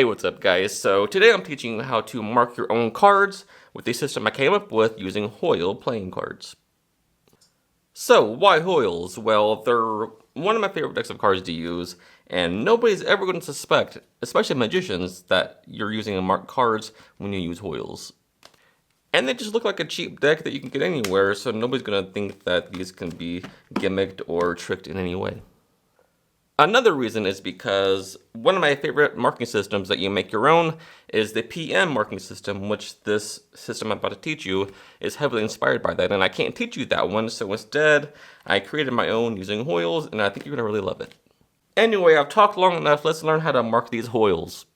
Hey, what's up guys? So today I'm teaching you how to mark your own cards with a system I came up with using Hoyle playing cards. So why Hoyles? Well, they're one of my favorite decks of cards to use, and nobody's ever going to suspect, especially magicians, that you're using marked cards when you use Hoyles. And they just look like a cheap deck that you can get anywhere, so nobody's going to think that these can be gimmicked or tricked in any way. Another reason is because one of my favorite marking systems that you make your own is the PM marking system, which this system I'm about to teach you is heavily inspired by that. And I can't teach you that one, so instead I created my own using Hoyles, and I think you're gonna really love it. Anyway, I've talked long enough, let's learn how to mark these Hoyles.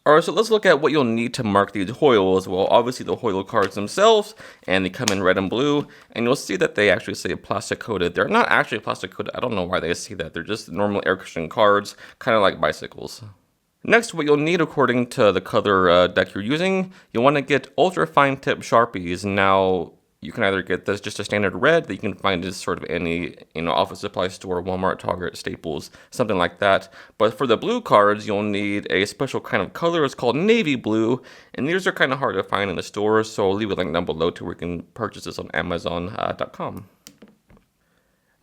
Alright, so let's look at what you'll need to mark these Hoyles. Well, obviously the Hoyle cards themselves, and they come in red and blue, and you'll see that they actually say plastic coated. They're not actually plastic coated. I don't know why they say that. They're just normal air cushion cards, kind of like bicycles. Next, what you'll need according to the color deck you're using, you'll want to get ultra fine tip Sharpies. Now, you can either get this just a standard red that you can find in sort of any, office supply store, Walmart, Target, Staples, something like that. But for the blue cards, you'll need a special kind of color. It's called navy blue, and these are kind of hard to find in the stores, so I'll leave a link down below to where you can purchase this on Amazon.com.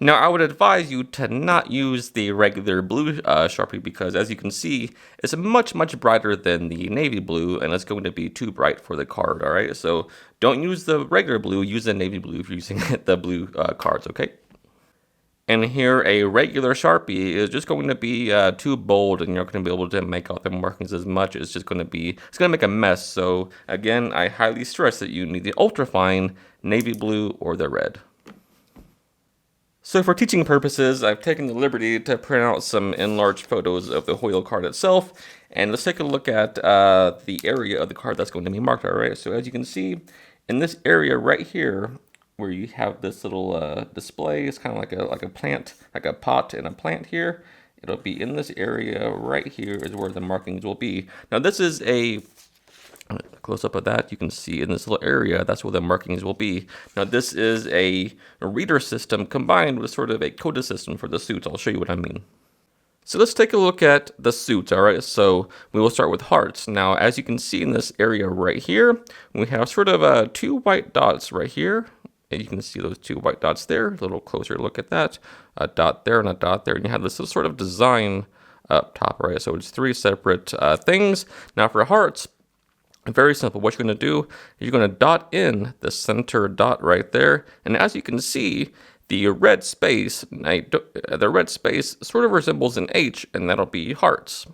Now, I would advise you to not use the regular blue Sharpie because, as you can see, it's much, much brighter than the navy blue, and it's going to be too bright for the card, all right? So don't use the regular blue, use the navy blue if you're using the blue cards, okay? And here, a regular Sharpie is just going to be too bold, and you're not going to be able to make out the markings as much. It's just going to be, it's going to make a mess. So, again, I highly stress that you need the ultra-fine navy blue or the red. So for teaching purposes, I've taken the liberty to print out some enlarged photos of the Hoyle card itself, and let's take a look at the area of the card that's going to be marked, all right? So as you can see, in this area right here, where you have this little display, it's kind of like a plant, like a pot and a plant here. It'll be in this area right here is where the markings will be. Now this is a close up of that, you can see in this little area, that's where the markings will be. Now this is a reader system combined with sort of a coda system for the suits. I'll show you what I mean. So let's take a look at the suits, all right? So we will start with hearts. Now, as you can see in this area right here, we have sort of two white dots right here. And you can see those two white dots there. A little closer look at that. A dot there and a dot there. And you have this sort of design up top, right? So it's three separate things. Now for hearts, very simple. What you're going to do is you're going to dot in the center dot right there. And as you can see, the red space sort of resembles an H, and that'll be hearts.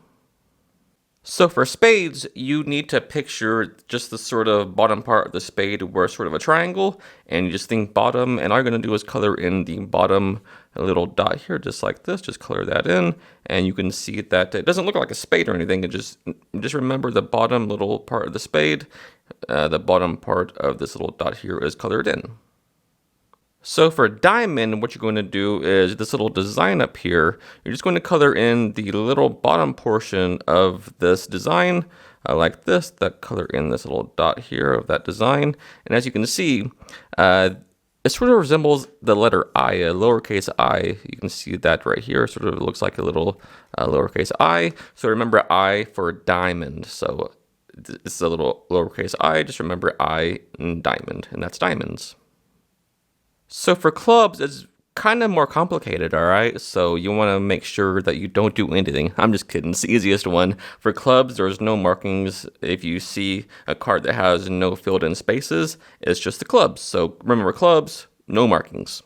So for spades, you need to picture just the sort of bottom part of the spade where it's sort of a triangle, and you just think bottom, and all you're going to do is color in the bottom little dot here, just like this. Just color that in, and you can see that it doesn't look like a spade or anything. It just remember the bottom little part of the spade, the bottom part of this little dot here is colored in. So for diamond, what you're going to do is this little design up here, you're just going to color in the little bottom portion of this design like this, that color in this little dot here of that design. And as you can see, it sort of resembles the letter I, a lowercase I. You can see that right here, sort of looks like a little lowercase I. So remember I for diamond. So this is a little lowercase I, just remember I in diamond, and that's diamonds. So for clubs, it's kind of more complicated, all right? So you want to make sure that you don't do anything. I'm just kidding. It's the easiest one. For clubs, there's no markings. If you see a card that has no filled-in spaces, it's just the clubs. So remember, clubs, no markings.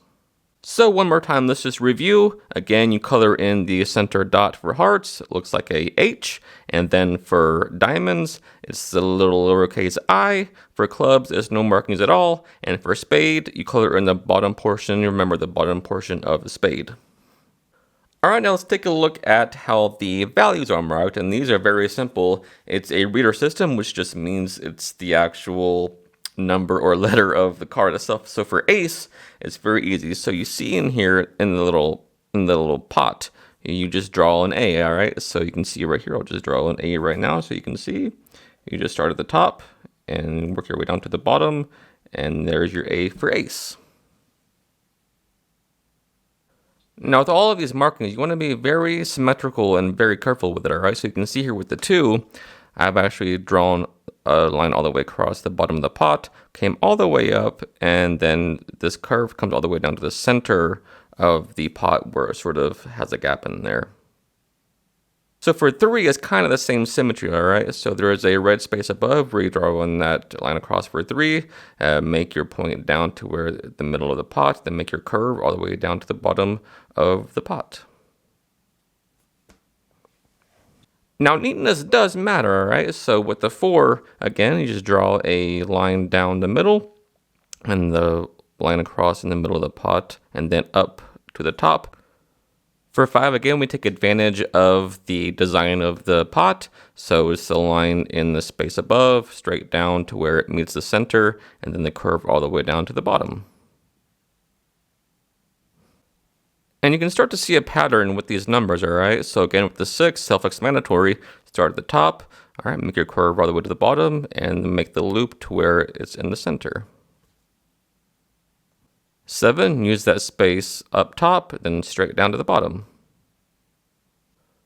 So one more time, let's just review. Again, you color in the center dot for hearts. It looks like a H. And then for diamonds, it's a little lowercase I. For clubs, there's no markings at all. And for spade, you color in the bottom portion. Remember the bottom portion of the spade. All right, now let's take a look at how the values are marked. And these are very simple. It's a reader system, which just means it's the actual number or letter of the card itself. So for ace, it's very easy. So you see in here in the little pot, you just draw an A, all right? So you can see right here, I'll just draw an A right now. So you can see, you just start at the top and work your way down to the bottom, and there's your A for ace. Now, with all of these markings, you want to be very symmetrical and very careful with it, all right? So you can see here with the 2, I've actually drawn a line all the way across the bottom of the pot, came all the way up, and then this curve comes all the way down to the center of the pot where it sort of has a gap in there. So for 3, it's kind of the same symmetry, all right? So there is a red space above where you draw on that line across for 3, make your point down to where the middle of the pot, then make your curve all the way down to the bottom of the pot. Now neatness does matter, all right? So with the 4, again, you just draw a line down the middle and the line across in the middle of the pot and then up to the top. For 5, again, we take advantage of the design of the pot. So it's the line in the space above, straight down to where it meets the center, and then the curve all the way down to the bottom. And you can start to see a pattern with these numbers, all right? So again, with the 6, self-explanatory, start at the top, all right, make your curve all the way to the bottom, and make the loop to where it's in the center. 7, use that space up top, then straight down to the bottom.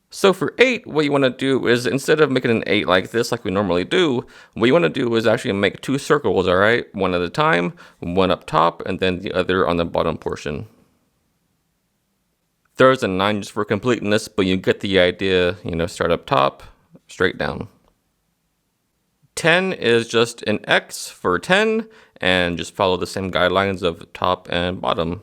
So for 8, what you want to do is, instead of making an 8 like this, like we normally do, what you want to do is actually make 2 circles, all right? One at a time, one up top, and then the other on the bottom portion. There's a 9 just for completeness, but you get the idea, start up top, straight down. 10 is just an X for 10, and just follow the same guidelines of top and bottom.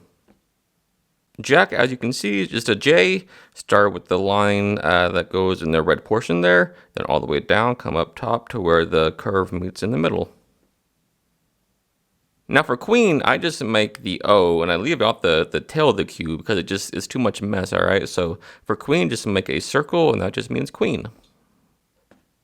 Jack, as you can see, is just a J. Start with the line that goes in the red portion there, then all the way down, come up top to where the curve meets in the middle. Now for queen, I just make the O, and I leave out the tail of the Q because it just is too much mess, all right? So for queen, just make a circle, and that just means queen.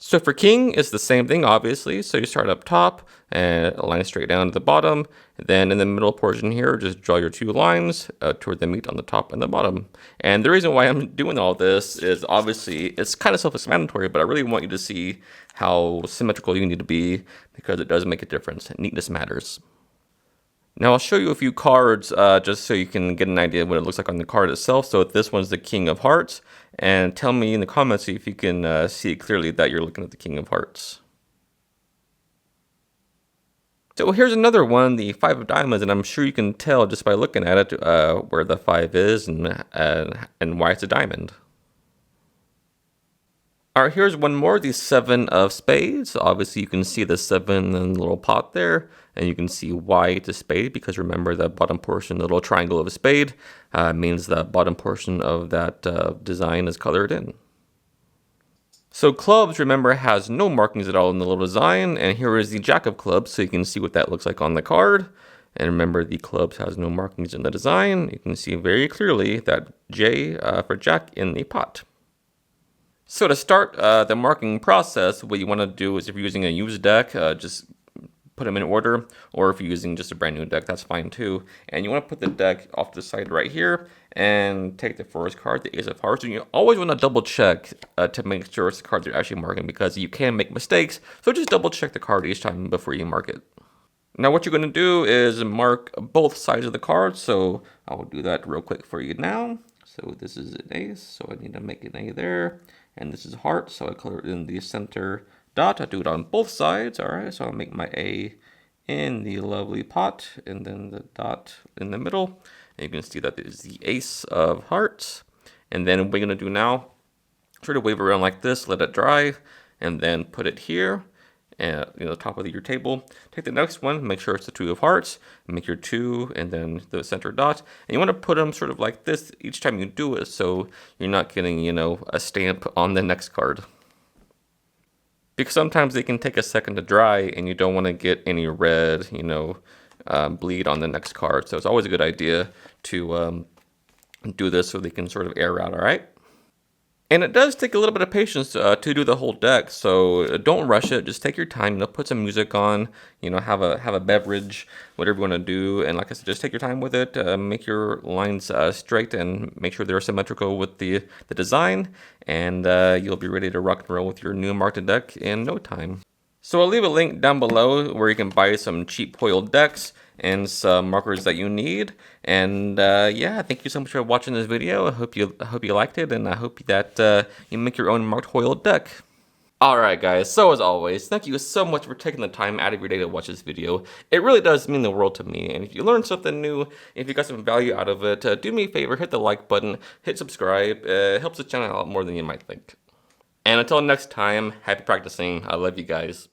So for king, it's the same thing, obviously. So you start up top and line straight down to the bottom. Then in the middle portion here, just draw your 2 lines toward the meet on the top and the bottom. And the reason why I'm doing all this is obviously it's kind of self-explanatory, but I really want you to see how symmetrical you need to be because it does make a difference. Neatness matters. Now I'll show you a few cards just so you can get an idea of what it looks like on the card itself. So this one's the King of Hearts. And tell me in the comments if you can see clearly that you're looking at the King of Hearts. So here's another one, the 5 of Diamonds, and I'm sure you can tell just by looking at it where the 5 is and why it's a diamond. All right, here's one more, the 7 of Spades. Obviously, you can see the 7 in the little pot there, and you can see why it's a spade, because remember the bottom portion, the little triangle of a spade, means the bottom portion of that design is colored in. So clubs, remember, has no markings at all in the little design, and here is the Jack of Clubs, so you can see what that looks like on the card. And remember, the clubs has no markings in the design. You can see very clearly that J for Jack in the pot. So to start the marking process, what you want to do is if you're using a used deck, just put them in order, or if you're using just a brand new deck, that's fine too. And you want to put the deck off to the side right here and take the first card, the Ace of Hearts. And you always want to double check to make sure it's the card you're actually marking because you can make mistakes. So just double check the card each time before you mark it. Now what you're going to do is mark both sides of the card. So I'll do that real quick for you now. So this is an ace, so I need to make an A there. And this is heart, so I color it in the center dot. I do it on both sides, all right? So I'll make my A in the lovely pot, and then the dot in the middle. And you can see that is the Ace of Hearts. And then what we're gonna do now, sort of wave around like this, let it dry, and then put it here. And the top of your table. Take the next one, make sure it's the 2 of Hearts, make your 2 and then the center dot. And you want to put them sort of like this each time you do it so you're not getting, a stamp on the next card. Because sometimes they can take a second to dry and you don't want to get any red, bleed on the next card. So it's always a good idea to do this so they can sort of air out, all right? And it does take a little bit of patience to do the whole deck, so don't rush it. Just take your time. Put some music on. Have a beverage, whatever you want to do. And like I said, just take your time with it. Make your lines straight and make sure they're symmetrical with the design. And you'll be ready to rock and roll with your new marked deck in no time. So I'll leave a link down below where you can buy some cheap Hoyle decks. and some markers that you need. And yeah, thank you so much for watching this video. I hope you liked it, and I hope that you make your own marked Hoyle duck. Alright guys, so as always, thank you so much for taking the time out of your day to watch this video. It really does mean the world to me, and if you learned something new, if you got some value out of it, do me a favor, hit the like button, hit subscribe, it helps the channel out more than you might think. And until next time, happy practicing, I love you guys.